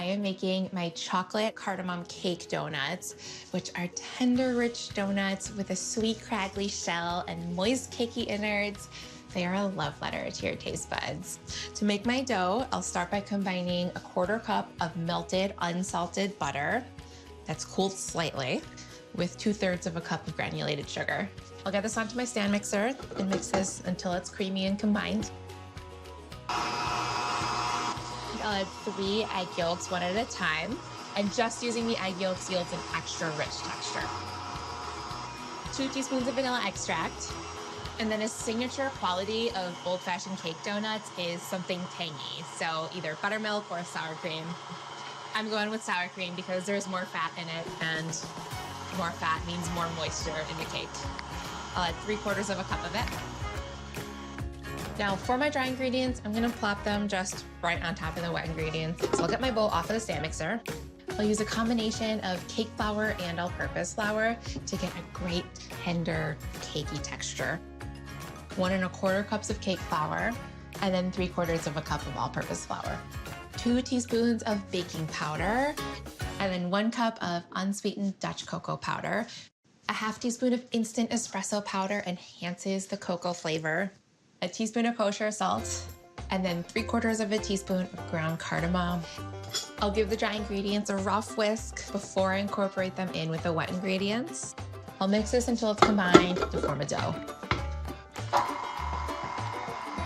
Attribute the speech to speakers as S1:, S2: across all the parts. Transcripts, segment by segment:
S1: I am making my chocolate cardamom cake donuts, which are tender, rich donuts with a sweet, crackly shell and moist, cakey innards. They are a love letter to your taste buds. To make my dough, I'll start by combining a 1/4 cup of melted, unsalted butter that's cooled slightly with 2/3 of a cup of granulated sugar. I'll get this onto my stand mixer and mix this until it's creamy and combined. I'll add 3 egg yolks, one at a time, and just using the egg yolks yields an extra rich texture. 2 teaspoons of vanilla extract, and then a signature quality of old-fashioned cake donuts is something tangy, so either buttermilk or sour cream. I'm going with sour cream because there's more fat in it, and more fat means more moisture in the cake. I'll add 3/4 of a cup of it. Now for my dry ingredients, I'm gonna plop them just right on top of the wet ingredients. So I'll get my bowl off of the stand mixer. I'll use a combination of cake flour and all-purpose flour to get a great tender, cakey texture. 1 1/4 cups of cake flour, and then 3/4 of a cup of all-purpose flour. 2 teaspoons of baking powder, and then 1 cup of unsweetened Dutch cocoa powder. A 1/2 teaspoon of instant espresso powder enhances the cocoa flavor. A teaspoon of kosher salt, and then 3/4 of a teaspoon of ground cardamom. I'll give the dry ingredients a rough whisk before I incorporate them in with the wet ingredients. I'll mix this until it's combined to form a dough.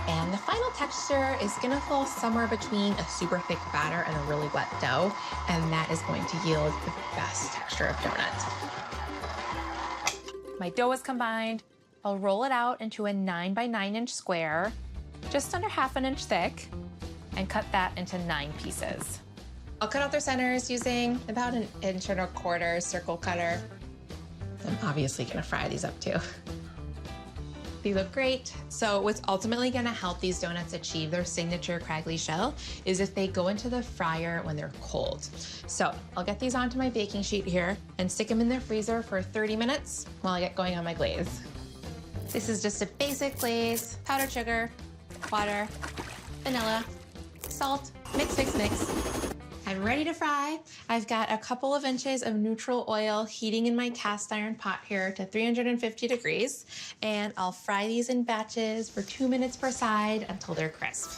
S1: And the final texture is gonna fall somewhere between a super thick batter and a really wet dough, and that is going to yield the best texture of donut. My dough is combined. I'll roll it out into a 9 by 9 inch square, just under 1/2 inch thick, and cut that into 9 pieces. I'll cut out their centers using about 1 1/4 inch circle cutter. I'm obviously gonna fry these up too. They look great. So what's ultimately gonna help these donuts achieve their signature crackly shell is if they go into the fryer when they're cold. So I'll get these onto my baking sheet here and stick them in the freezer for 30 minutes while I get going on my glaze. This is just a basic glaze: powdered sugar, water, vanilla, salt, mix, mix, mix. I'm ready to fry. I've got a couple of inches of neutral oil heating in my cast iron pot here to 350 degrees, and I'll fry these in batches for 2 minutes per side until they're crisp.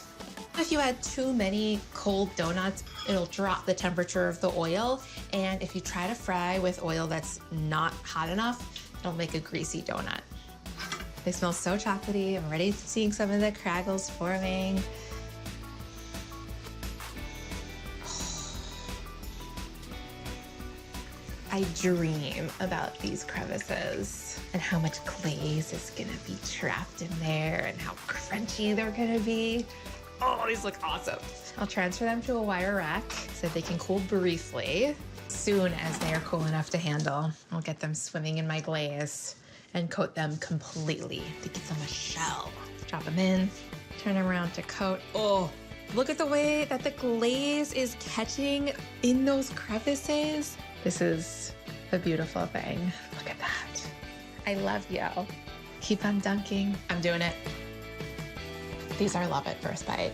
S1: If you add too many cold donuts, it'll drop the temperature of the oil, and if you try to fry with oil that's not hot enough, it'll make a greasy donut. They smell so chocolatey. I'm ready to see some of the crackles forming. I dream about these crevices and how much glaze is gonna be trapped in there and how crunchy they're gonna be. Oh, these look awesome. I'll transfer them to a wire rack so they can cool briefly. Soon as they are cool enough to handle, I'll get them swimming in my glaze and coat them completely to give them a shell. Drop them in, turn them around to coat. Oh, look at the way that the glaze is catching in those crevices. This is a beautiful thing. Look at that. I love you. Keep on dunking. I'm doing it. These are love at first bite.